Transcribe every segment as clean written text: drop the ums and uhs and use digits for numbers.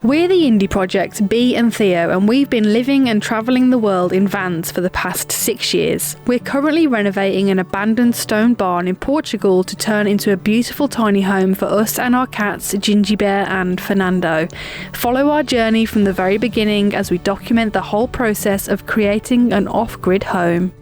We're the indie project Bee and Theo, and we've been living and travelling the world in vans for the past 6 years. We're currently renovating an abandoned stone barn in Portugal to turn into a beautiful tiny home for us and our cats Ginjey Bear and Furrnando. Follow our journey from the very beginning as we document the whole process of creating an off-grid home.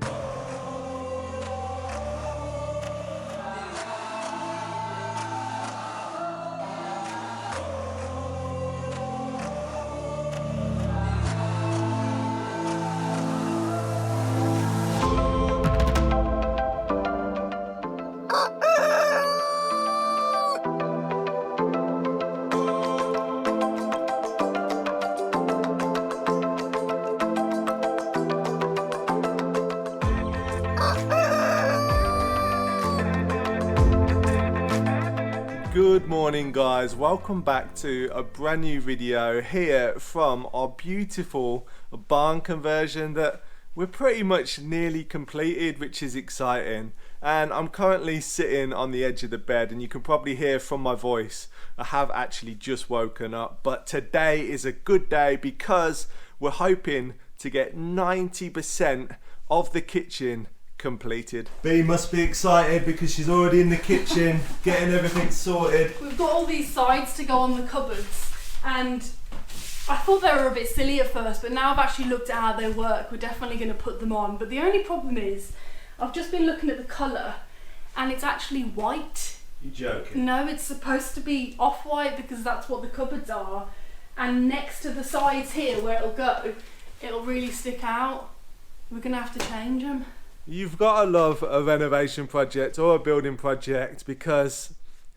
Good morning guys, welcome back to a brand new video here from our beautiful barn conversion that we're pretty much nearly completed, which is exciting. And I'm currently sitting on the edge of the bed, and you can probably hear from my voice I have actually just woken up. But today is a good day because we're hoping to get 90% of the kitchen completed. Bee must be excited because she's already in the kitchen getting everything sorted. We've got all these sides to go on the cupboards, and I thought they were a bit silly at first, but now I've actually looked at how they work. We're definitely going to put them on. But the only problem is I've just been looking at the colour and it's actually white. You joking? No, it's supposed to be off-white because that's what the cupboards are, and next to the sides here where it'll go, it'll really stick out. We're going to have to change them. You've got to love a renovation project or a building project because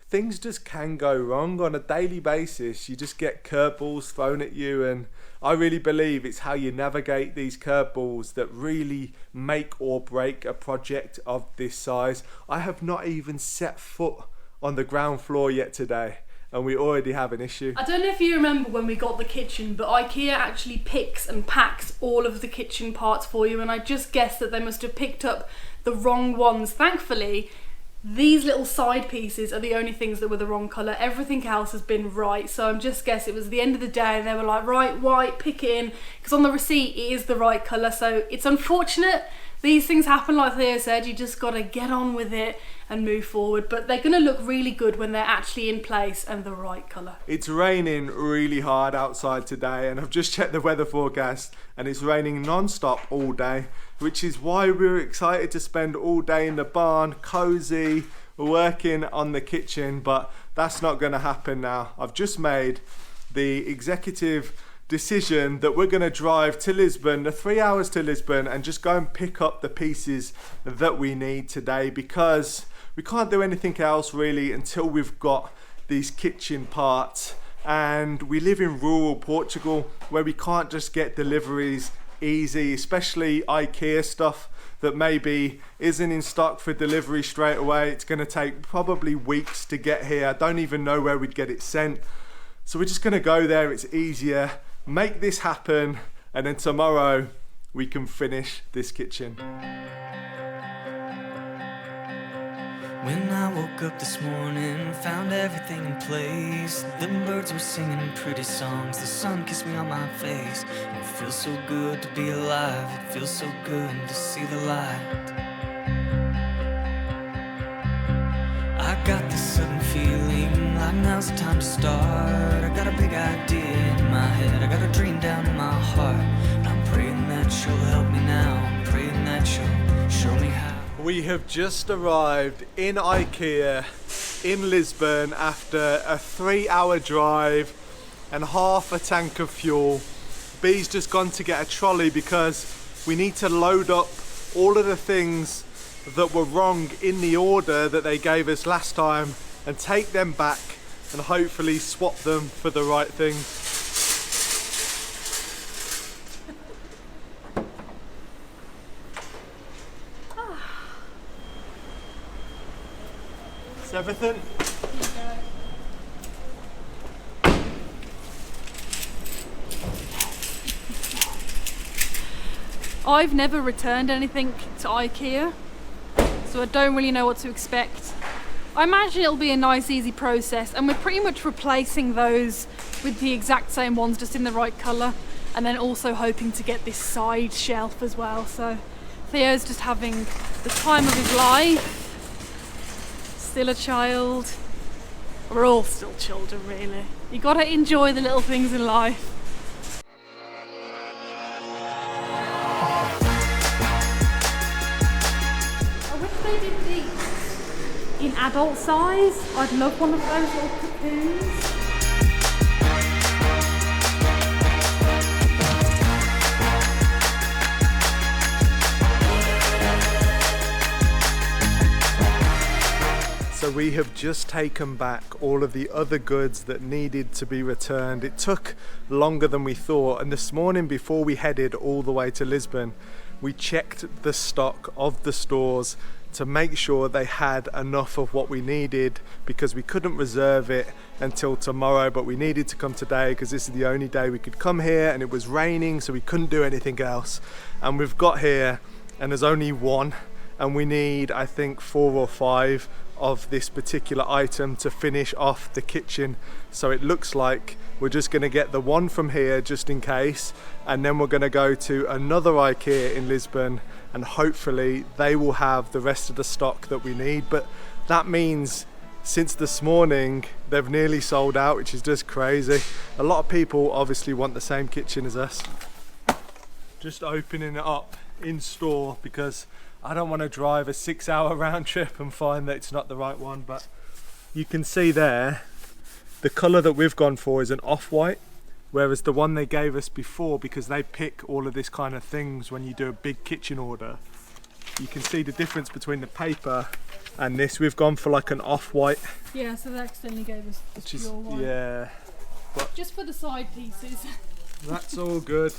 things just can go wrong on a daily basis. You just get curveballs thrown at you, and I really believe it's how you navigate these curveballs that really make or break a project of this size. I have not even set foot on the ground floor yet today, and we already have an issue. I don't know if you remember when we got the kitchen, but IKEA actually picks and packs all of the kitchen parts for you, and I just guessed that they must have picked up the wrong ones. Thankfully, these little side pieces are the only things that were the wrong colour. Everything else has been right, so I'm just guessing it was the end of the day and they were like, right, white, pick it in, because on the receipt it is the right colour. So it's unfortunate. These things happen, like Theo said, you just got to get on with it and move forward, but they're going to look really good when they're actually in place and the right colour. It's raining really hard outside today, and I've just checked the weather forecast and it's raining non-stop all day, which is why we're excited to spend all day in the barn, cosy, working on the kitchen, but that's not going to happen now. I've just made the executive decision that we're going to drive to Lisbon, the 3 hours to Lisbon, and just go and pick up the pieces that we need today, because we can't do anything else really until we've got these kitchen parts. And we live in rural Portugal where we can't just get deliveries easy, especially IKEA stuff that maybe isn't in stock for delivery straight away. It's going to take probably weeks to get here. I don't even know where we'd get it sent, so we're just going to go there. It's easier, make this happen, and then tomorrow we can finish this kitchen. When I woke up this morning, found everything in place. The birds were singing pretty songs, the sun kissed me on my face. And it feels so good to be alive, it feels so good to see the light. I got this sudden feeling like now's the time to start. I got a big idea in my head, I got a dream down in my heart. And I'm praying that she'll help me now, I'm praying that she'll show me how. We have just arrived in IKEA in Lisbon after a 3-hour drive and half a tank of fuel. Bee's just gone to get a trolley because we need to load up all of the things that were wrong in the order that they gave us last time and take them back and hopefully swap them for the right things. Everything? I've never returned anything to IKEA, so I don't really know what to expect. I imagine it'll be a nice easy process, and we're pretty much replacing those with the exact same ones, just in the right colour, and then also hoping to get this side shelf as well. So Theo's just having the time of his life. Still a child. We're all still children, really. You gotta enjoy the little things in life. I wish they did these in adult size. I'd love one of those little cocoons. So we have just taken back all of the other goods that needed to be returned. It took longer than we thought, and this morning before we headed all the way to Lisbon, we checked the stock of the stores to make sure they had enough of what we needed, because we couldn't reserve it until tomorrow, but we needed to come today because this is the only day we could come here, and it was raining, so we couldn't do anything else. And we've got here and there's only one, and we need, I think, 4 or 5 of this particular item to finish off the kitchen. So it looks like we're just going to get the one from here just in case, and then we're going to go to another IKEA in Lisbon, and hopefully they will have the rest of the stock that we need. But that means since this morning they've nearly sold out, which is just crazy. A lot of people obviously want the same kitchen as us. Just opening it up in store because I don't want to drive a 6-hour round trip and find that it's not the right one. But you can see there, the colour that we've gone for is an off-white, whereas the one they gave us before, because they pick all of this kind of things when you do a big kitchen order, you can see the difference between the paper and this. We've gone for like an off-white. Yeah, so they accidentally gave us the pure white. Yeah. But just for the side pieces. That's all good.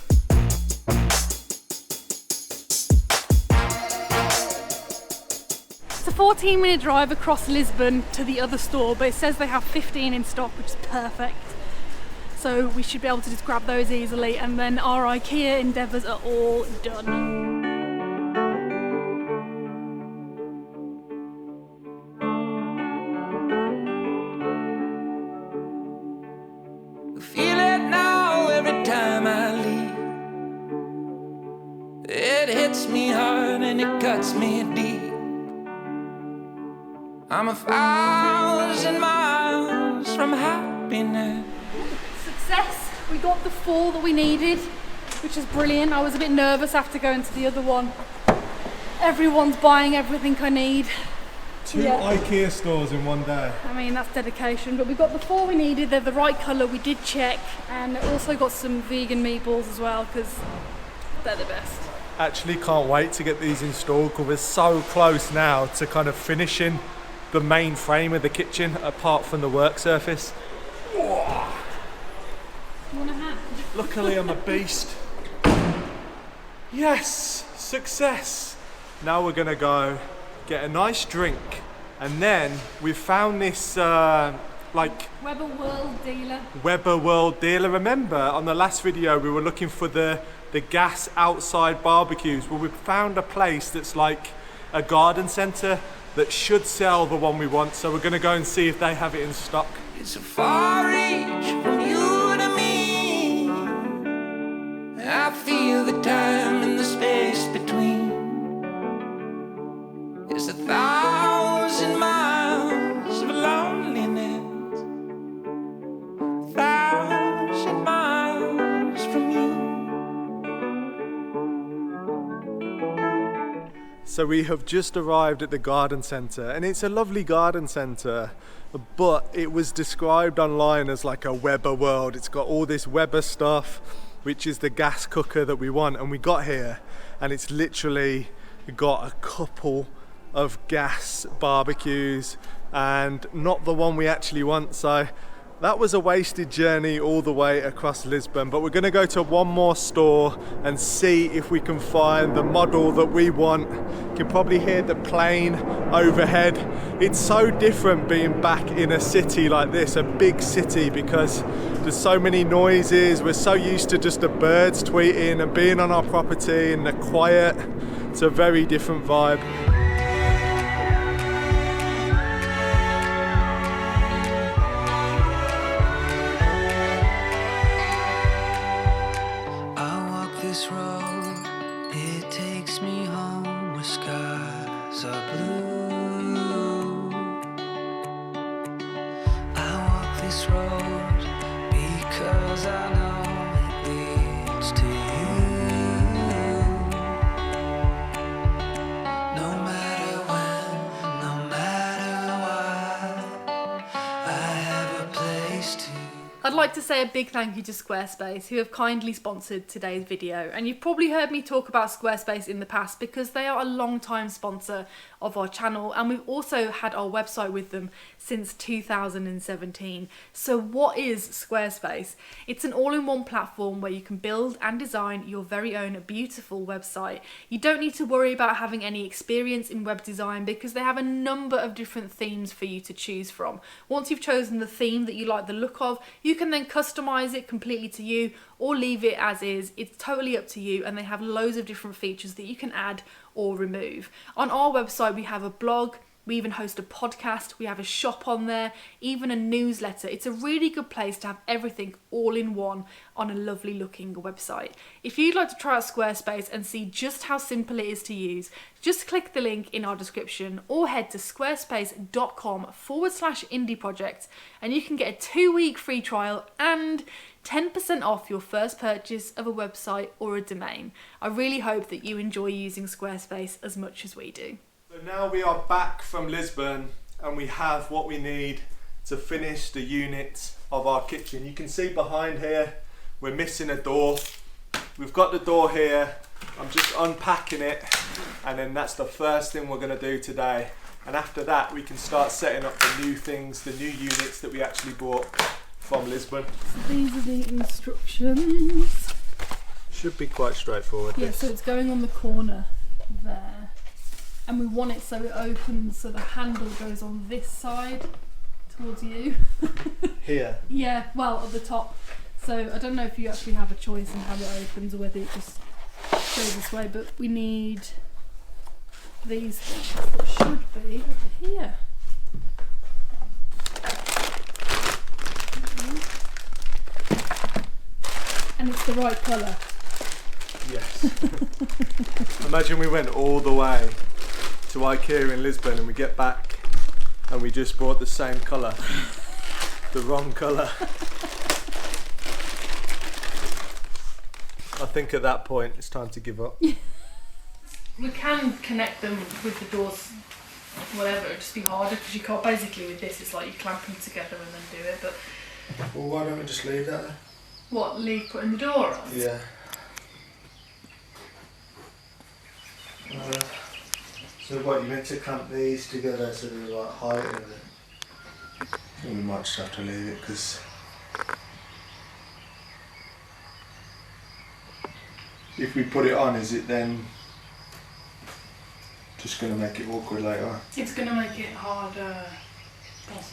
It's a 14-minute drive across Lisbon to the other store, but it says they have 15 in stock, which is perfect. So we should be able to just grab those easily, and then our IKEA endeavours are all done. Feel it now every time I leave. It hits me hard and it cuts me deep. I'm 1,000 miles from happiness. Success! We got the 4 that we needed, which is brilliant. I was a bit nervous after going to the other one. Everyone's buying everything I need. 2 IKEA stores in one day. I mean, that's dedication, but we got the 4 we needed. They're the right colour, we did check, and also got some vegan meatballs as well, because they're the best. Actually can't wait to get these installed, because we're so close now to kind of finishing the main frame of the kitchen, apart from the work surface. Whoa. You want a hand? Luckily I'm a beast. Yes, success. Now we're gonna go get a nice drink, and then we've found this like Weber World Dealer. Remember on the last video we were looking for the gas outside barbecues? Well, we've found a place that's like a garden centre that should sell the one we want, so we're gonna go and see if they have it in stock. It's a far reach from you to me. I feel the time and the space between. It's 1,000 miles of loneliness, 1,000 miles from you. So we have just arrived at the garden centre, and it's a lovely garden centre, but it was described online as like a Weber world. It's got all this Weber stuff, which is the gas cooker that we want, and we got here and it's literally got a couple of gas barbecues and not the one we actually want. So that was a wasted journey all the way across Lisbon, but we're going to go to one more store and see if we can find the model that we want. You can probably hear the plane overhead. It's so different being back in a city like this, a big city, because there's so many noises. We're so used to just the birds tweeting and being on our property and the quiet. It's a very different vibe. this road, it takes me home where skies are blue. I walk this road because I know it leads to you. No matter when, no matter what, I have a place to. I'd like to say a big thank you to Squarespace, who have kindly sponsored today's video. And you've probably heard me talk about Squarespace in the past because they are a long-time sponsor of our channel, and we've also had our website with them since 2017. So what is Squarespace? It's an all-in-one platform where you can build and design your very own beautiful website. You don't need to worry about having any experience in web design because they have a number of different themes for you to choose from. Once you've chosen the theme that you like the look of, you can then customize it completely to you or leave it as is. It's totally up to you, and they have loads of different features that you can add or remove. On our website we have a blog, we even host a podcast, we have a shop on there, even a newsletter. It's a really good place to have everything all in one on a lovely looking website. If you'd like to try out Squarespace and see just how simple it is to use, just click the link in our description or head to squarespace.com/indieprojects and you can get a 2-week free trial and 10% off your first purchase of a website or a domain. I really hope that you enjoy using Squarespace as much as we do. So now we are back from Lisbon and we have what we need to finish the units of our kitchen. You can see behind here we're missing a door. We've got the door here. I'm just unpacking it, and then that's the first thing we're going to do today. And after that we can start setting up the new things, the new units that we actually bought from Lisbon. So these are the instructions. Should be quite straightforward. Yeah, so it's going on the corner there. And we want it so it opens so the handle goes on this side towards you. Here? Yeah, well, at the top. So I don't know if you actually have a choice in how it opens or whether it just goes this way, but we need these things that should be over here. And it's the right colour. Yes. Imagine we went all the way to IKEA in Lisbon and we get back and we just bought the same colour, the wrong colour. I think at that point it's time to give up. We can connect them with the doors, whatever, it'd just be harder because you can't, basically with this it's like you clamp them together and then do it, but... Well, why don't we just leave that there? What, leave putting the door on? Yeah. So what, you meant to clamp these together so they're like height and then... I think we might just have to leave it because... If we put it on, is it then just going to make it awkward later? It's going to make it harder.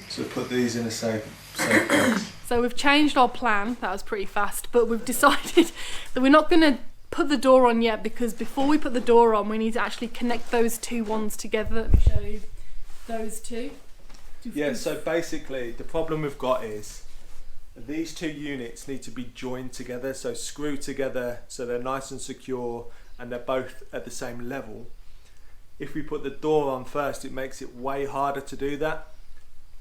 So put these in a safe place. So we've changed our plan, that was pretty fast, but we've decided that we're not going to put the door on yet because before we put the door on we need to actually connect those two ones together. Let me show you those two. Yeah, so basically the problem we've got is these two units need to be joined together, so screwed together so they're nice and secure and they're both at the same level. If we put the door on first it makes it way harder to do that.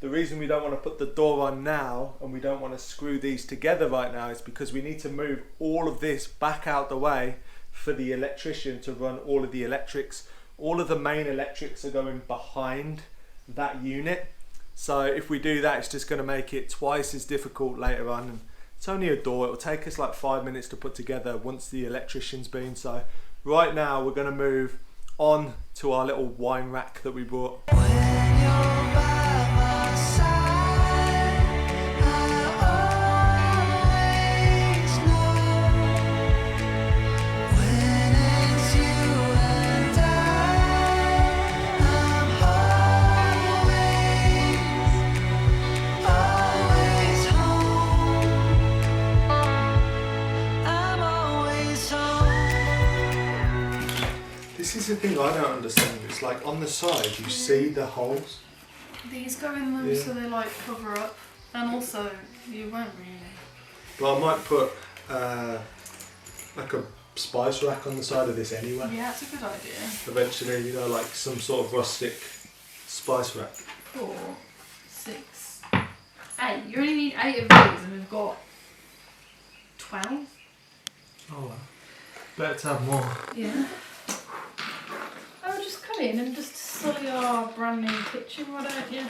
The reason we don't want to put the door on now and we don't want to screw these together right now is because we need to move all of this back out the way for the electrician to run all of the electrics. All of the main electrics are going behind that unit. So if we do that, it's just going to make it twice as difficult later on. And it's only a door, it'll take us like 5 minutes to put together once the electrician's been. So right now we're going to move on to our little wine rack that we bought. This is the thing I don't understand. It's like on the side you see the holes. These go in them so they like cover up, and also you won't really. But I might put like a spice rack on the side of this anyway. Yeah, that's a good idea. Eventually, you know, like some sort of rustic spice rack. 4, 6, 8. You only need 8 of these, and we've got 12. Oh well. Better to have more. Yeah. Oh, just come in and just sully our brand new kitchen, why don't you?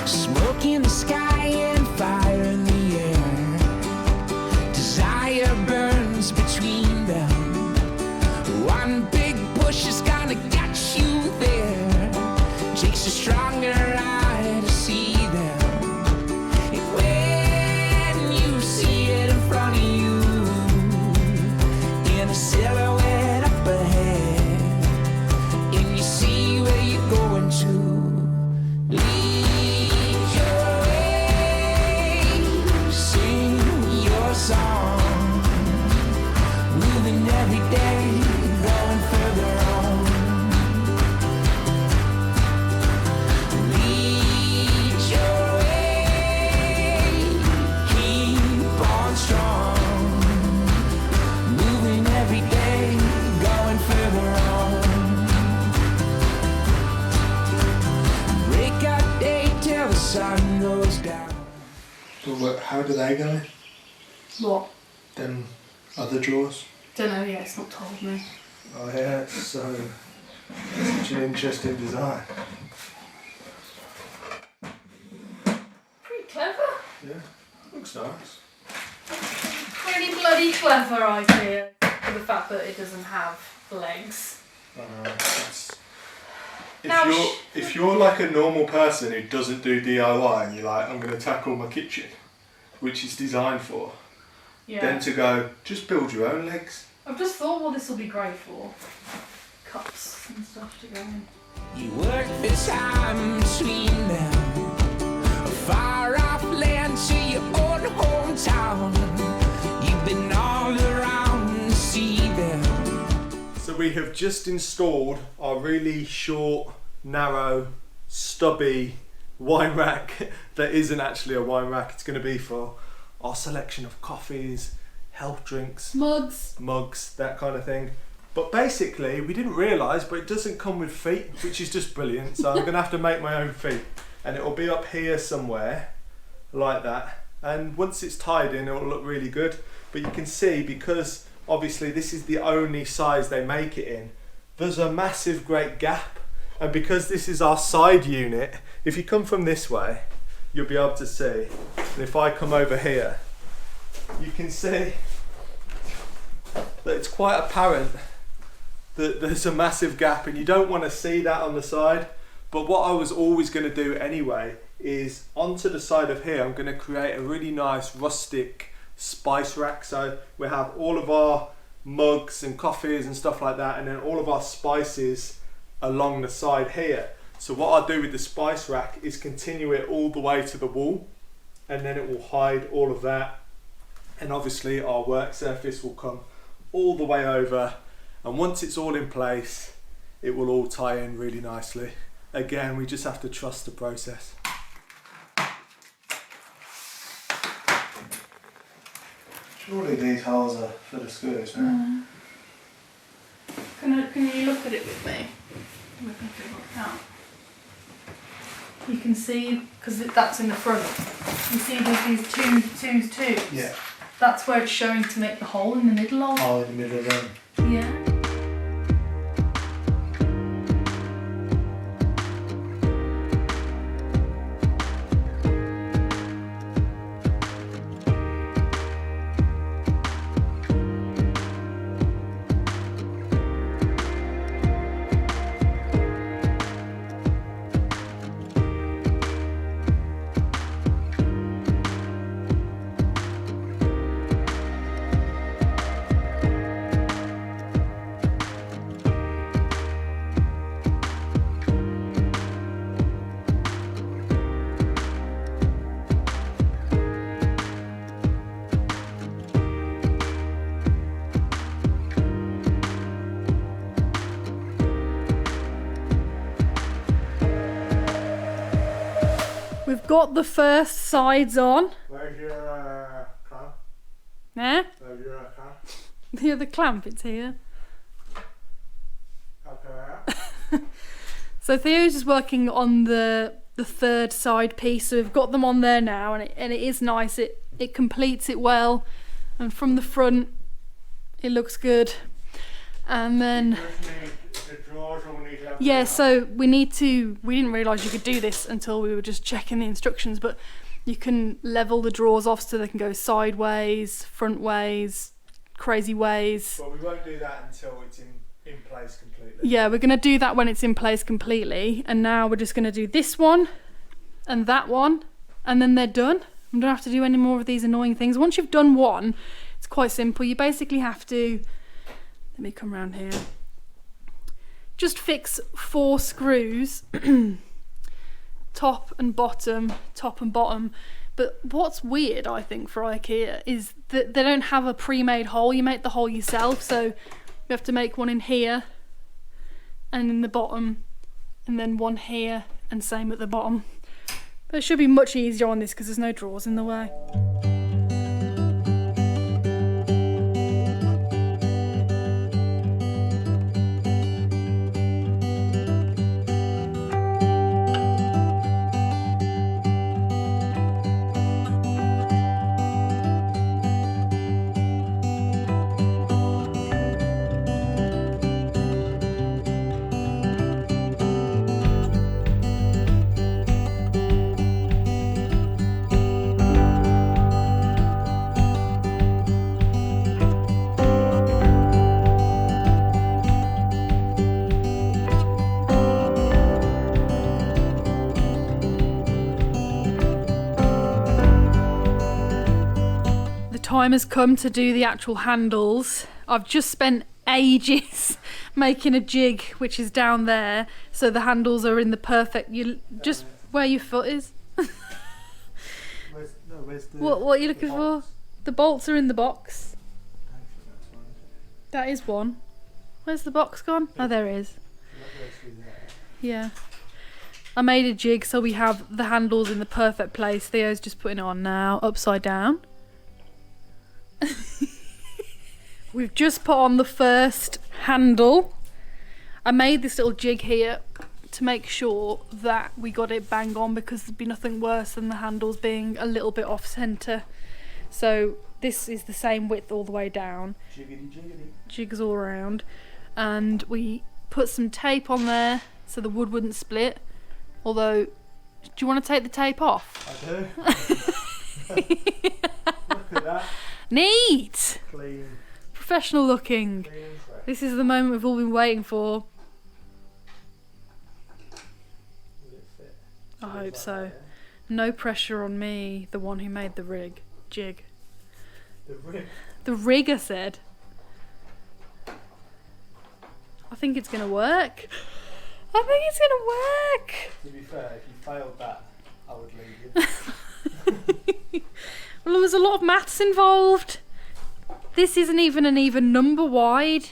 Smoke in the sky and fire in the air. Desire burns between them. One big push is gonna get you there. Takes a stronger eye to see them. And when you see it in front of you, in a silhouette up ahead, and you see where you're going to. Lead your way, sing your song, moving every day, going further on. Lead your way, keep on strong, moving every day, going further on. Break out day till the sun goes down. So how do they go? What? Them other drawers? Don't know yet, it's not told me. Oh yeah, so such an interesting design. Pretty clever. Yeah, looks nice. Pretty bloody clever idea. For the fact that it doesn't have legs. Now If you're like a normal person who doesn't do DIY and you're like, I'm going to tackle my kitchen, which it's designed for, Yeah. then to go, just build your own legs. I've just thought, well, this will be great for cups and stuff to go in. You work the time between them, a far off land to your own hometown. You've been all around to see them. So we have just installed our really short, narrow, stubby wine rack that isn't actually a wine rack. It's going to be for our selection of coffees, health drinks, mugs, that kind of thing. But basically, we didn't realise, but it doesn't come with feet, which is just brilliant. So I'm going to have to make my own feet. And it will be up here somewhere, like that. And once it's tied in, it will look really good. But you can see, because obviously this is the only size they make it in, there's a massive great gap. And because this is our side unit, if you come from this way, you'll be able to see. And if I come over here, you can see that it's quite apparent that there's a massive gap, and you don't want to see that on the side. But what I was always going to do anyway is onto the side of here, I'm going to create a really nice rustic spice rack. So we have all of our mugs and coffees and stuff like that, and then all of our spices along the side here. So what I'll do with the spice rack is continue it all the way to the wall, and then it will hide all of that. And obviously our work surface will come all the way over, and once it's all in place, it will all tie in really nicely. Again, we just have to trust the process. Surely these holes are for the screws, no? Can you look at it with me? We can figure it out. You can see, because that's in the front, you see there's these twos. Yeah. That's where it's showing to make the hole in the middle of. Oh, in the middle of them. Yeah. We've got the first sides on. Where's your clamp? Eh? Where's your clamp? The other clamp, it's here. Okay. So Theo's just working on the third side piece, so we've got them on there now, and it is nice. It completes it well, and from the front it looks good. And then yeah, so we didn't realise you could do this until we were just checking the instructions, but you can level the drawers off so they can go sideways, front ways, crazy ways. But we won't do that until it's in place completely. Yeah, we're going to do that when it's in place completely, and now we're just going to do this one and that one, and then they're done. We don't have to do any more of these annoying things. Once you've done one, it's quite simple. You basically have to, let me come around here, just fix 4 screws, top and bottom. But what's weird, I think, for IKEA is that they don't have a pre-made hole. You make the hole yourself, so you have to make one in here and in the bottom, and then one here, and same at the bottom. But it should be much easier on this because there's no drawers in the way. Time has come to do the actual handles. I've just spent ages making a jig, which is down there, so the handles are in the perfect, just where your foot is. Where's the what are you looking for? The bolts are in the box. That is one. Where's the box gone? Oh, there it is. Yeah. I made a jig so we have the handles in the perfect place. Theo's just putting it on now, upside down. We've just put on the first handle. I made this little jig here to make sure that we got it bang on, because there'd be nothing worse than the handles being a little bit off centre. So this is the same width all the way down. Jigs all around. And we put some tape on there so the wood wouldn't split. Although, do you want to take the tape off? I do. Look at that. Neat! Clean. Professional looking. This is the moment we've all been waiting for. Will it fit? I hope so. No pressure on me, the one who made the jig. The rig? The rig, I said. I think it's going to work. I think it's going to work. To be fair, if you failed that, I would leave you. Well, there was a lot of maths involved. This isn't even an even number wide.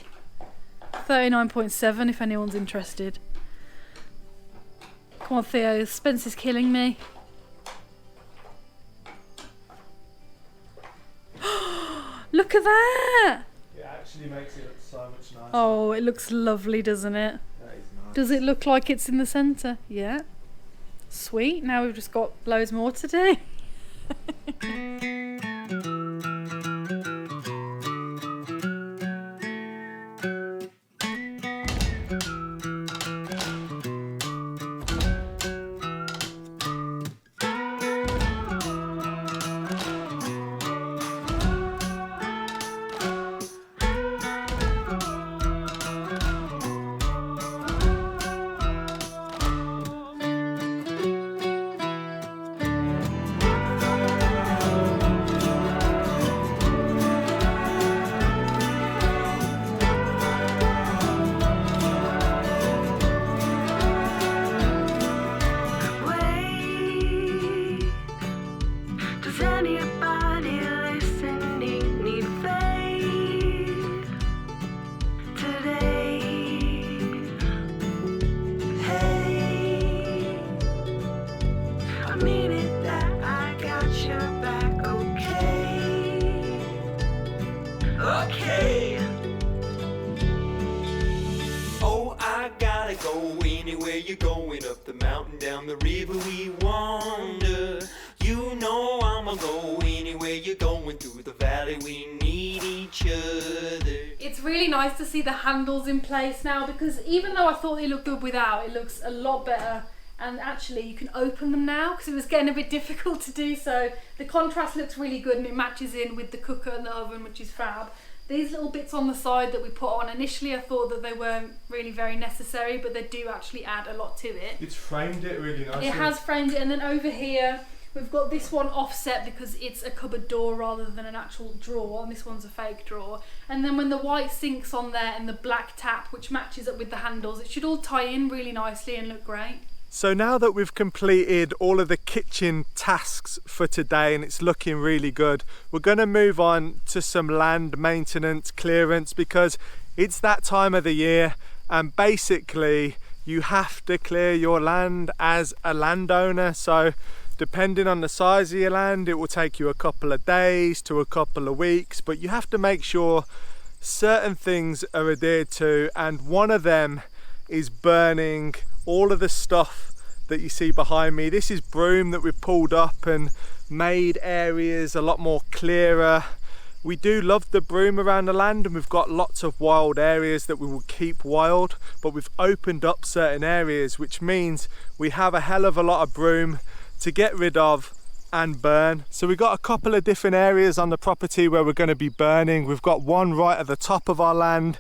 39.7 if anyone's interested. Come on, Theo, Spencer's killing me. Look at that! It actually makes it look so much nicer. Oh, it looks lovely, doesn't it? That is nice. Does it look like it's in the centre? Yeah. Sweet, now we've just got loads more to do. gotta go anywhere you're going. Up the mountain, down the river we wander. You know I'ma go anywhere you're going. Through the valley we need each other. It's really nice to see the handles in place now, because even though I thought they looked good without, it looks a lot better. And actually you can open them now, because it was getting a bit difficult to do so. The contrast looks really good and it matches in with the cooker and the oven, which is fab. These little bits on the side that we put on, initially I thought that they weren't really very necessary, but they do actually add a lot to it. It's framed it really nicely. It has framed it, and then over here we've got this one offset because it's a cupboard door rather than an actual drawer, and this one's a fake drawer. And then when the white sink's on there and the black tap, which matches up with the handles, it should all tie in really nicely and look great. So now that we've completed all of the kitchen tasks for today and it's looking really good, we're going to move on to some land maintenance clearance, because it's that time of the year and basically you have to clear your land as a landowner. So depending on the size of your land, it will take you a couple of days to a couple of weeks, but you have to make sure certain things are adhered to, and one of them is burning all of the stuff that you see behind me. This is broom that we've pulled up and made areas a lot more clearer. We do love the broom around the land, and we've got lots of wild areas that we will keep wild, but we've opened up certain areas, which means we have a hell of a lot of broom to get rid of and burn. So we've got a couple of different areas on the property where we're going to be burning. We've got one right at the top of our land,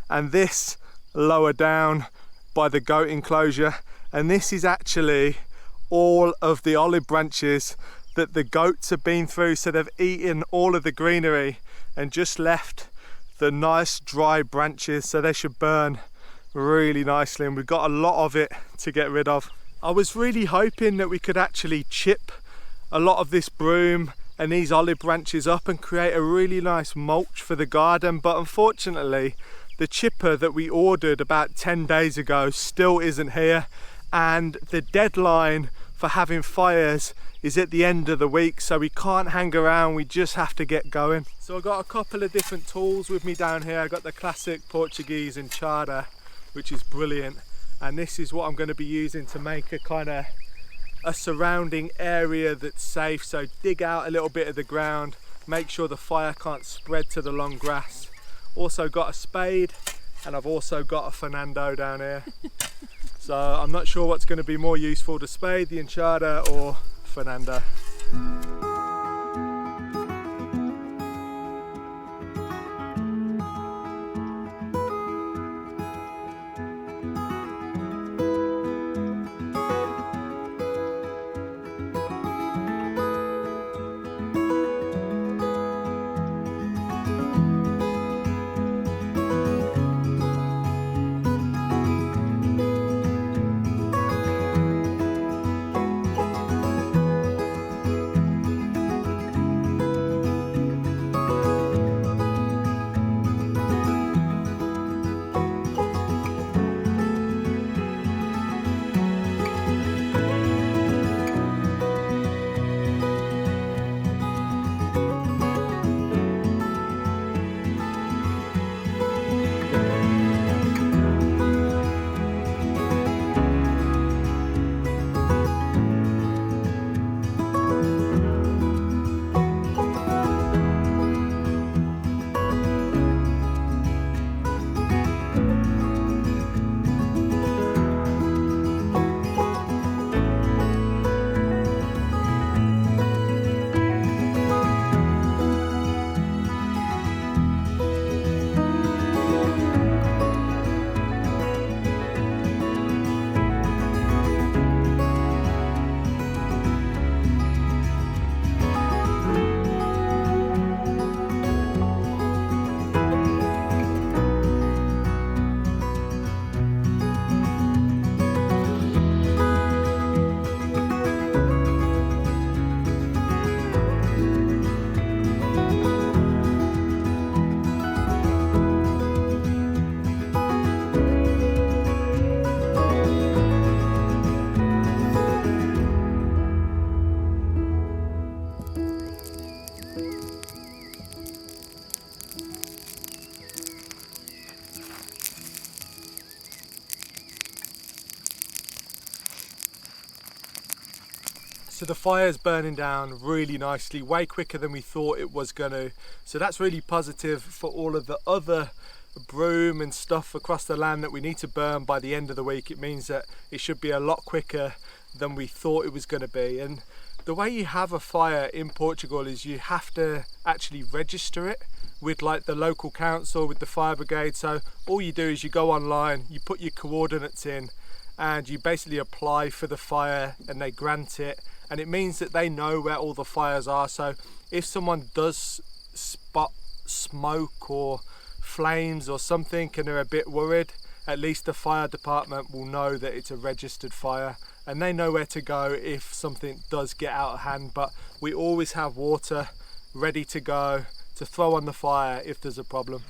and this lower down by the goat enclosure, and this is actually all of the olive branches that the goats have been through. So they've eaten all of the greenery and just left the nice dry branches, so they should burn really nicely, and we've got a lot of it to get rid of. I was really hoping that we could actually chip a lot of this broom and these olive branches up and create a really nice mulch for the garden, but unfortunately the chipper that we ordered about 10 days ago still isn't here, and the deadline for having fires is at the end of the week, so we can't hang around, we just have to get going. So I've got a couple of different tools with me down here. I've got the classic Portuguese enchada, which is brilliant, and this is what I'm going to be using to make a kind of a surrounding area that's safe. So dig out a little bit of the ground, make sure the fire can't spread to the long grass. Also got a spade, and I've also got a Furrnando down here. So I'm not sure what's going to be more useful, the spade, the enchada, or Furrnando. So the fire's burning down really nicely, way quicker than we thought it was going to. So that's really positive for all of the other broom and stuff across the land that we need to burn by the end of the week. It means that it should be a lot quicker than we thought it was going to be. And the way you have a fire in Portugal is you have to actually register it with like the local council, with the fire brigade. So all you do is you go online, you put your coordinates in, and you basically apply for the fire and they grant it. And it means that they know where all the fires are. So if someone does spot smoke or flames or something and they're a bit worried, at least the fire department will know that it's a registered fire and they know where to go if something does get out of hand. But we always have water ready to go to throw on the fire if there's a problem.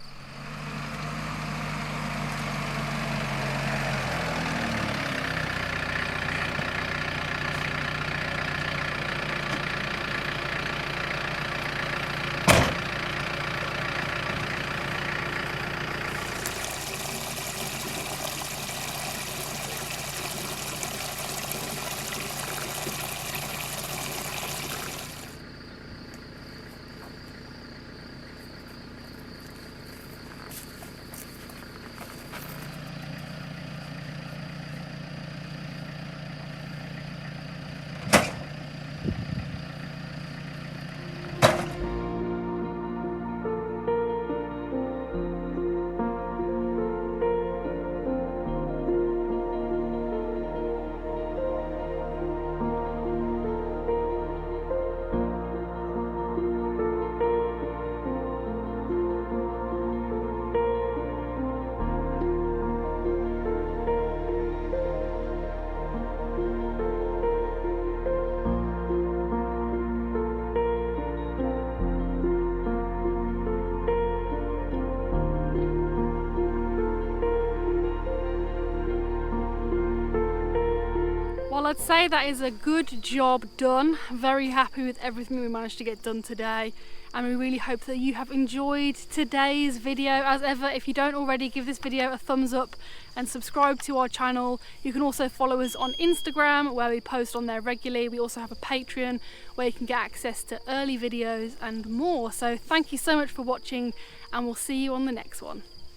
Well, I'd say that is a good job done. Very happy with everything we managed to get done today, and we really hope that you have enjoyed today's video. As ever, if you don't already, give this video a thumbs up and subscribe to our channel. You can also follow us on Instagram, where we post on there regularly. We also have a Patreon where you can get access to early videos and more. So thank you so much for watching, and we'll see you on the next one.